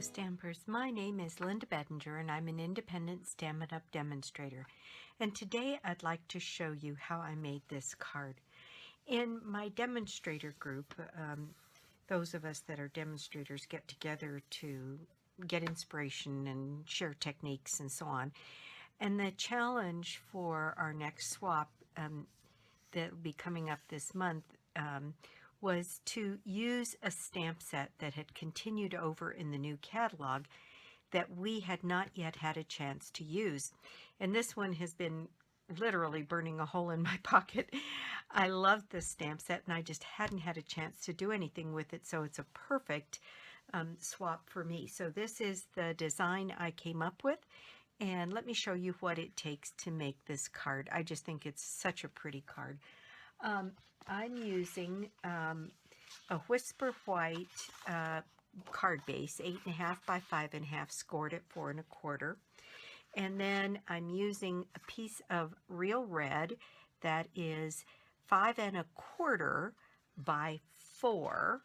Stampers, my name is Linda Bettinger and I'm an independent Stampin' Up! Demonstrator. And today I'd like to show you how I made this card. In my demonstrator group, those of us that are demonstrators get together to get inspiration and share techniques and so on. And the challenge for our next swap that will be coming up this month was to use a stamp set that had continued over in the new catalog that we had not yet had a chance to use. And this one has been literally burning a hole in my pocket. I love this stamp set and I just hadn't had a chance to do anything with it, so it's a perfect swap for me. So this is the design I came up with, and let me show you what it takes to make this card. I just think it's such a pretty card. I'm using a Whisper White card base, 8.5 by 5.5, scored at 4 1/4. And then I'm using a piece of real red that is 5 1/4 by 4.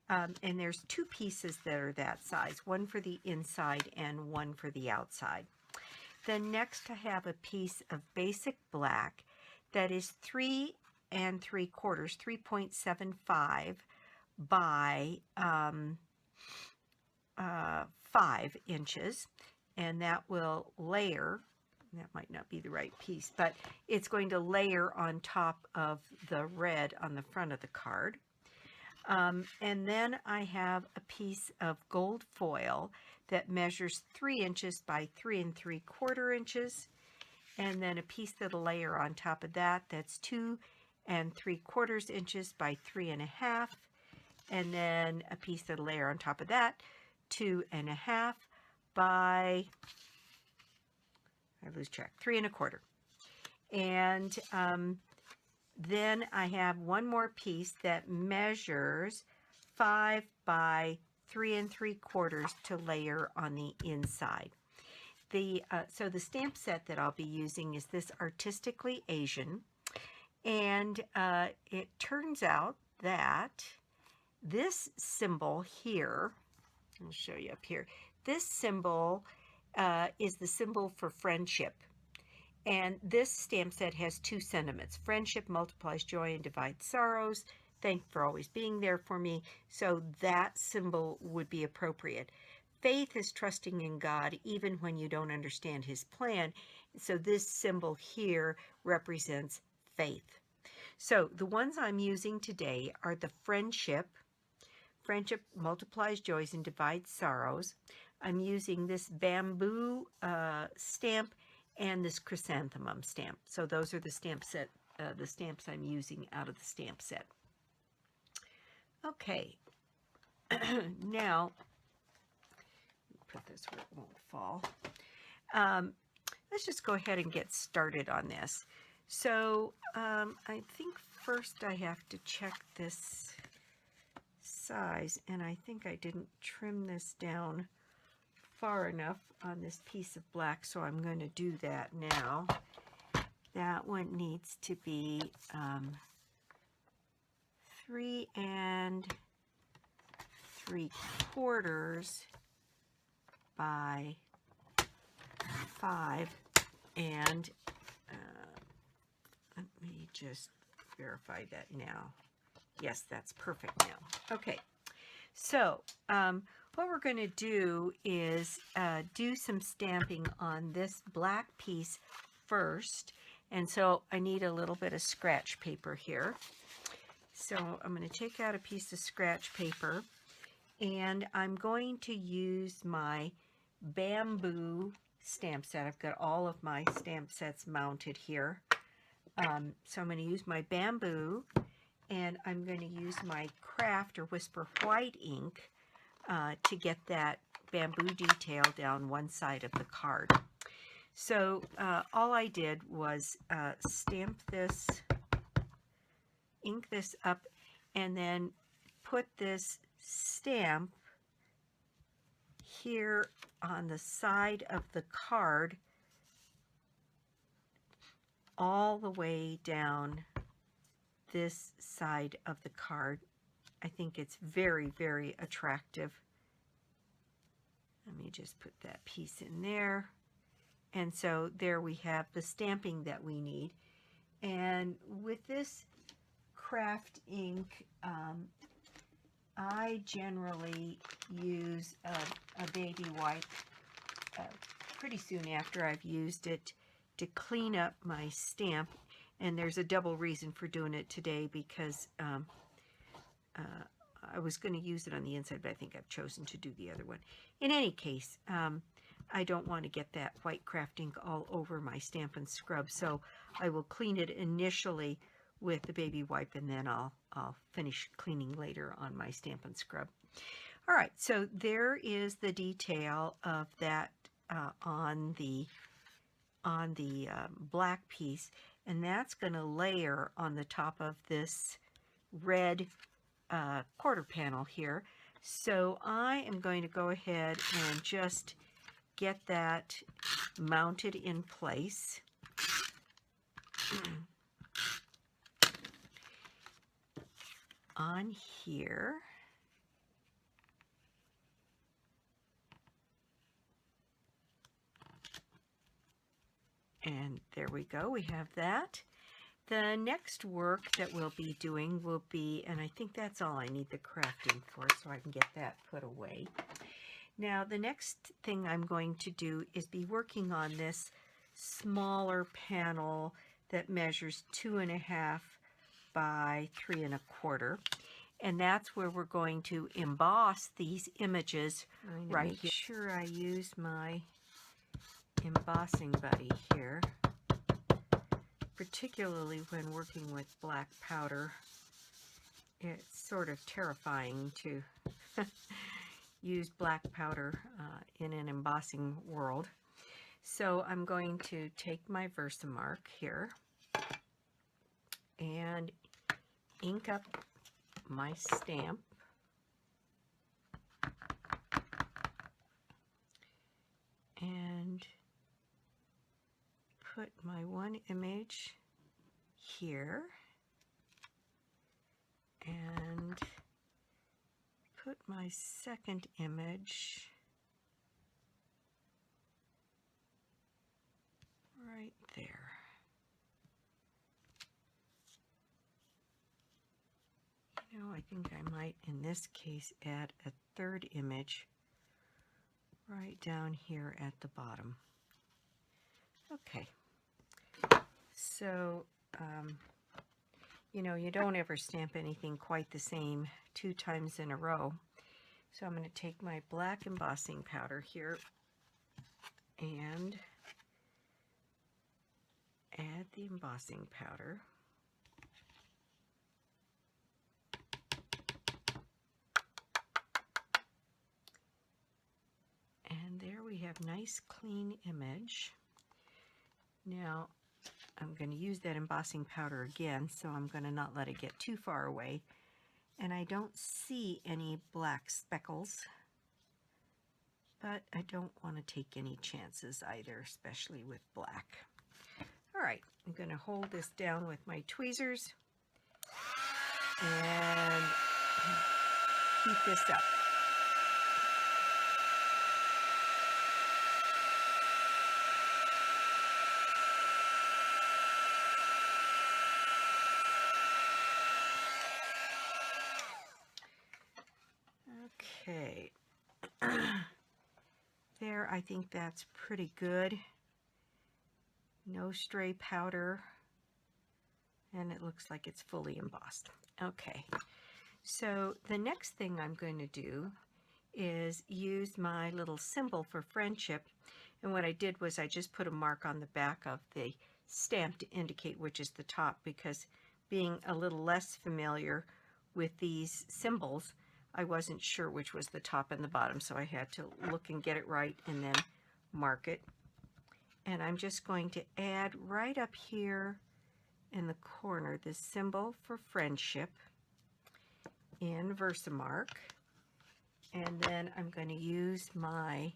And there's two pieces that are that size, one for the inside and one for the outside. Then next I have a piece of basic black that is 3 3/4, 3.75 by 5 inches, and that will layer. That might not be the right piece, but it's going to layer on top of the red on the front of the card. And then I have a piece of gold foil that measures 3 inches by 3 3/4 inches, and then a piece that'll layer on top of that that's 2 3/4 inches by 3 1/2, and then a piece that'll layer on top of that 2 1/2 by, I lose track, 3 1/4. And then I have one more piece that measures 5 by 3 3/4 to layer on the inside. So the stamp set that I'll be using is this Artistically Asian, and it turns out that this symbol here, I'll show you up here, this symbol is the symbol for friendship. And this stamp set has two sentiments. Friendship multiplies joy and divides sorrows. Thank you for always being there for me. So that symbol would be appropriate. Faith is trusting in God even when you don't understand his plan. So this symbol here represents faith. So the ones I'm using today are the friendship. Friendship multiplies joys and divides sorrows. I'm using this bamboo stamp and this chrysanthemum stamp. So those are the stamps I'm using out of the stamp set. Okay, now put this where it won't fall. Let's just go ahead and get started on this. So I think first I have to check this size, and I think I didn't trim this down far enough on this piece of black, so I'm going to do that now. That one needs to be 3 3/4 by 5, and let me just verify that now. Yes, that's perfect now. Okay, so what we're going to do is do some stamping on this black piece first, and so I need a little bit of scratch paper here. So I'm going to take out a piece of scratch paper, and I'm going to use my bamboo stamp set. I've got all of my stamp sets mounted here. So I'm going to use my bamboo, and I'm going to use my craft or Whisper White ink to get that bamboo detail down one side of the card. So all I did was stamp this, ink this up, and then put this stamp here on the side of the card all the way down this side of the card. I think it's very, very attractive. Let me just put that piece in there. And so there we have the stamping that we need. And with this craft ink, I generally use a baby wipe pretty soon after I've used it to clean up my stamp. And there's a double reason for doing it today, because I was going to use it on the inside, but I think I've chosen to do the other one. In any case, I don't want to get that white craft ink all over my Stampin' Scrub, so I will clean it initially with the baby wipe, and then I'll finish cleaning later on my Stampin' Scrub. All right, so there is the detail of that on the black piece, and that's going to layer on the top of this red quarter panel here. So I am going to go ahead and just get that mounted in place. On here. And there we go, we have that. The next work that we'll be doing will be, and I think that's all I need the crafting for, so I can get that put away. Now, the next thing I'm going to do is be working on this smaller panel that measures 2.5 by 3 1/4. And that's where we're going to emboss these images right here. Make sure I use my embossing buddy here, particularly when working with black powder. It's sort of terrifying to use black powder in an embossing world. So I'm going to take my Versamark here and ink up my stamp. And put my one image here and put my second image right there. You know, I think I might, in this case, add a third image right down here at the bottom. Okay, so, you know, you don't ever stamp anything quite the same 2 times in a row. So I'm going to take my black embossing powder here and add the embossing powder. And there we have nice clean image. Now I'm going to use that embossing powder again, so I'm going to not let it get too far away. And I don't see any black speckles, but I don't want to take any chances either, especially with black. All right, I'm going to hold this down with my tweezers and heat this up. Okay, there, I think that's pretty good. No stray powder, and it looks like it's fully embossed. Okay, so the next thing I'm going to do is use my little symbol for friendship, and what I did was I just put a mark on the back of the stamp to indicate which is the top, because being a little less familiar with these symbols, I wasn't sure which was the top and the bottom, so I had to look and get it right and then mark it. And I'm just going to add right up here in the corner this symbol for friendship in Versamark. And then I'm going to use my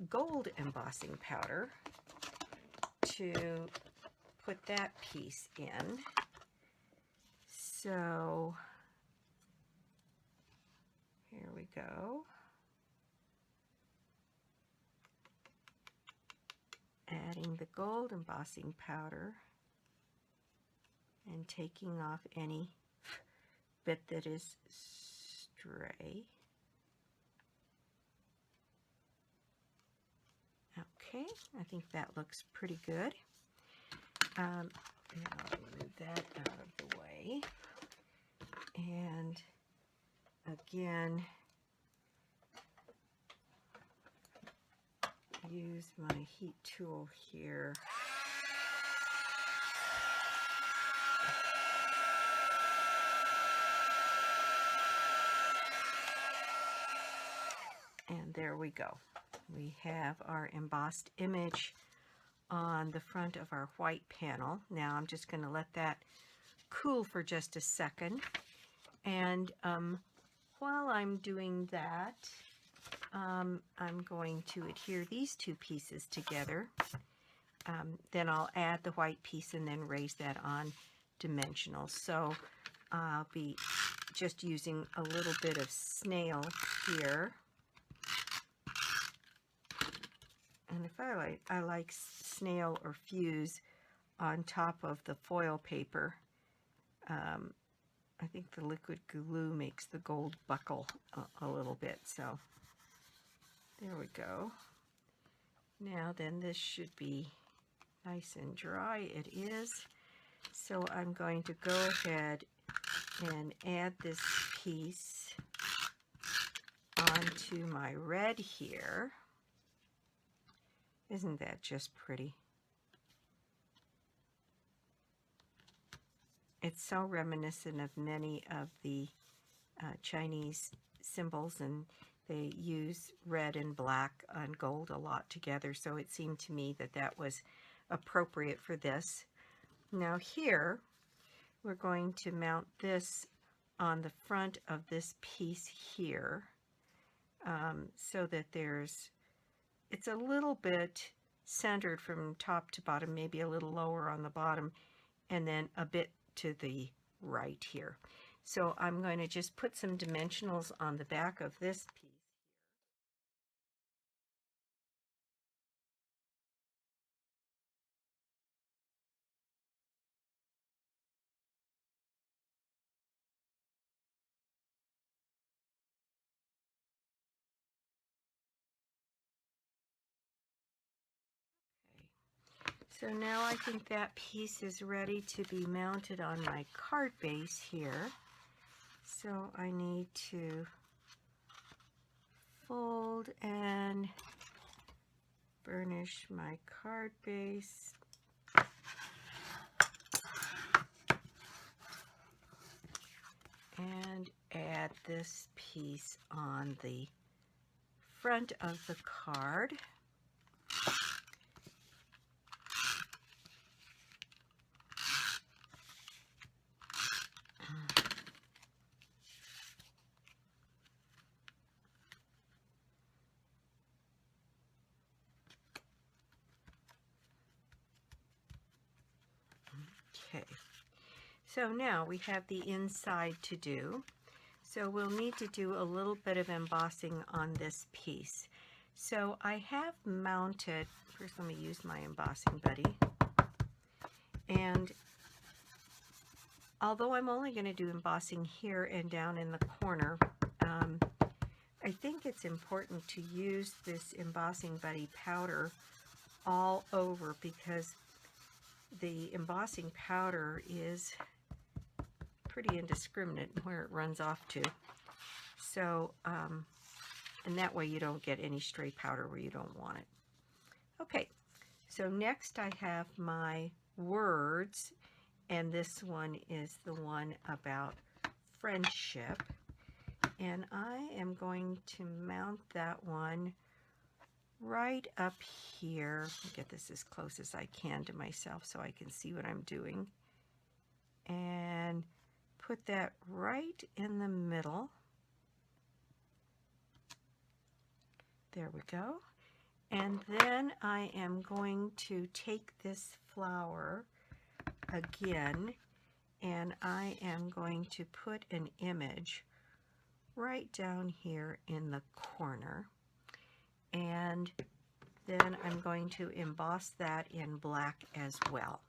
gold embossing powder to put that piece in. So here we go. adding the gold embossing powder and taking off any bit that is stray. Okay, I think that looks pretty good. Now I'll move that out of the way. And again, use my heat tool here. And there we go. We have our embossed image on the front of our white panel. Now I'm just going to let that cool for just a second. And while I'm doing that, I'm going to adhere these two pieces together. Then I'll add the white piece and then raise that on dimensional. So I'll be just using a little bit of snail here. And if I like snail or fuse on top of the foil paper. I think the liquid glue makes the gold buckle a little bit. So there we go. Now then, this should be nice and dry. It is. So I'm going to go ahead and add this piece onto my red here. Isn't that just pretty? It's so reminiscent of many of the Chinese symbols, and they use red and black and gold a lot together, so it seemed to me that that was appropriate for this. Now here, we're going to mount this on the front of this piece here, so that it's a little bit centered from top to bottom, maybe a little lower on the bottom, and then a bit to the right here. So I'm going to just put some dimensionals on the back of this piece. So now I think that piece is ready to be mounted on my card base here. So I need to fold and burnish my card base. And add this piece on the front of the card. Okay, so now we have the inside to do. So we'll need to do a little bit of embossing on this piece. So I have mounted, first let me use my embossing buddy. And although I'm only going to do embossing here and down in the corner, I think it's important to use this embossing buddy powder all over, because the embossing powder is pretty indiscriminate where it runs off to. So, and that way you don't get any stray powder where you don't want it. Okay, so next I have my words, and this one is the one about friendship. And I am going to mount that one right up here. Get this as close as I can to myself so I can see what I'm doing. And put that right in the middle. There we go. And then I am going to take this flower again, and I am going to put an image right down here in the corner. And then I'm going to emboss that in black as well.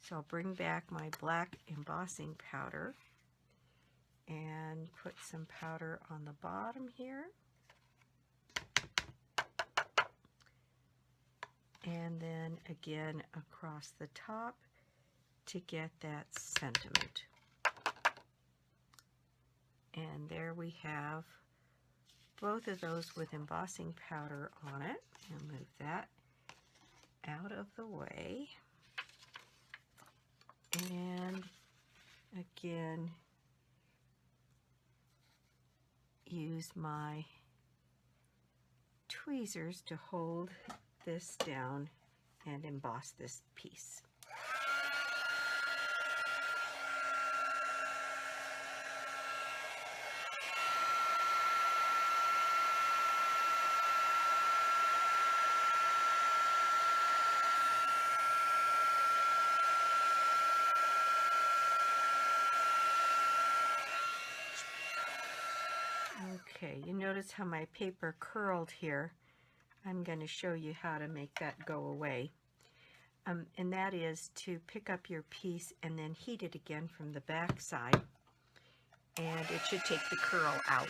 So I'll bring back my black embossing powder and put some powder on the bottom here. And then again across the top to get that sentiment. And there we have both of those with embossing powder on it. And move that out of the way. And again, use my tweezers to hold this down and emboss this piece. Okay, you notice how my paper curled here. I'm going to show you how to make that go away. And that is to pick up your piece and then heat it again from the back side, and it should take the curl out.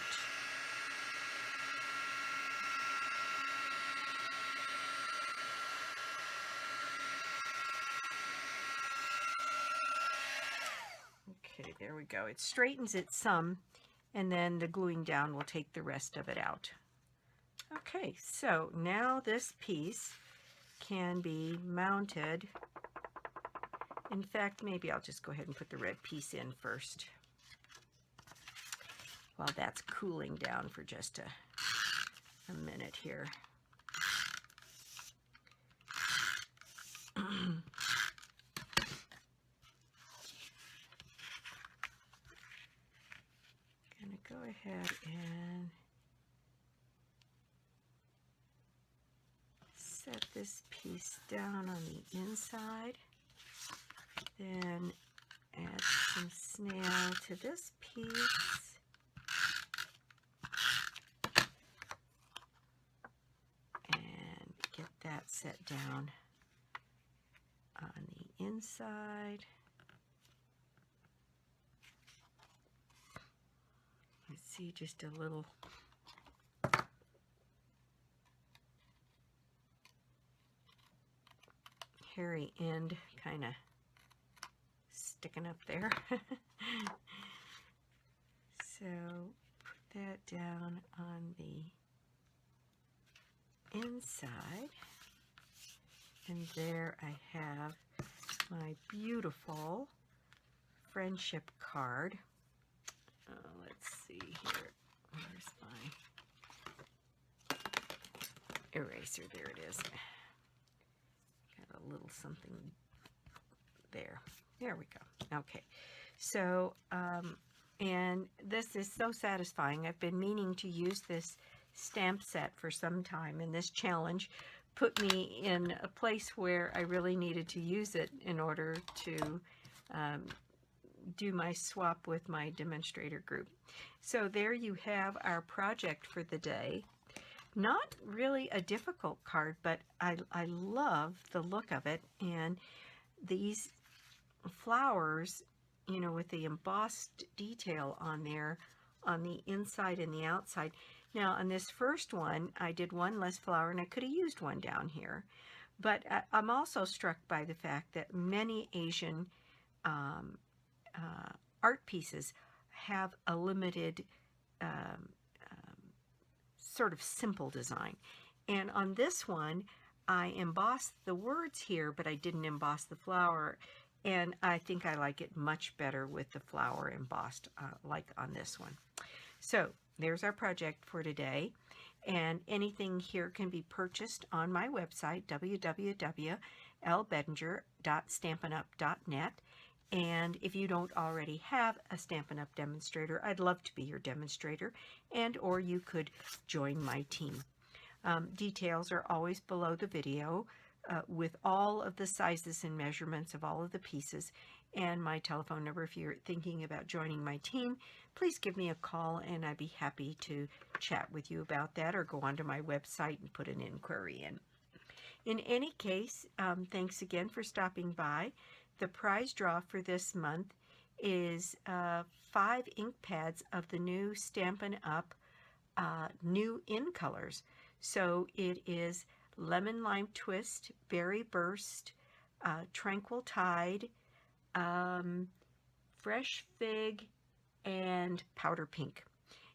Okay, there we go. It straightens it some, and then the gluing down will take the rest of it out. Okay, so now this piece can be mounted. In fact, maybe I'll just go ahead and put the red piece in first while that's cooling down for just a minute here. Gonna go ahead and set this piece down on the inside, then add some snail to this piece, and get that set down on the inside. You see just a little hairy end kind of sticking up there. So put that down on the inside, and there I have my beautiful friendship card. Let's see here. Where's my eraser? There it is. Got a little something there. There we go. Okay. So, and this is so satisfying. I've been meaning to use this stamp set for some time, and this challenge put me in a place where I really needed to use it in order to do my swap with my demonstrator group. So there you have our project for the day. Not really a difficult card, but I love the look of it, and these flowers, you know, with the embossed detail on there on the inside and the outside. Now on this first one I did one less flower, and I could have used one down here, but I'm also struck by the fact that many Asian art pieces have a limited sort of simple design, and on this one I embossed the words here, but I didn't emboss the flower, and I think I like it much better with the flower embossed like on this one. So there's our project for today, and anything here can be purchased on my website, www.lbettinger.stampinup.net. And if you don't already have a Stampin' Up! Demonstrator, I'd love to be your demonstrator, and or you could join my team. Details are always below the video with all of the sizes and measurements of all of the pieces, and my telephone number if you're thinking about joining my team. Please give me a call, and I'd be happy to chat with you about that, or go onto my website and put an inquiry in. In any case, thanks again for stopping by. The prize draw for this month is 5 ink pads of the new Stampin Up! New in colors. So it is Lemon Lime Twist, Berry Burst, Tranquil Tide, Fresh Fig, and Powder Pink.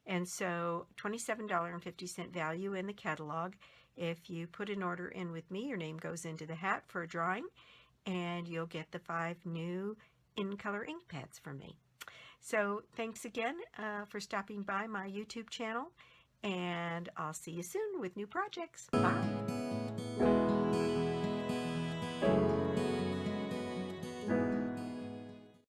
And so $27.50 value in the catalog. If you put an order in with me, your name goes into the hat for a drawing, and you'll get the 5 new in-color ink pads from me. So thanks again for stopping by my YouTube channel, and I'll see you soon with new projects. Bye!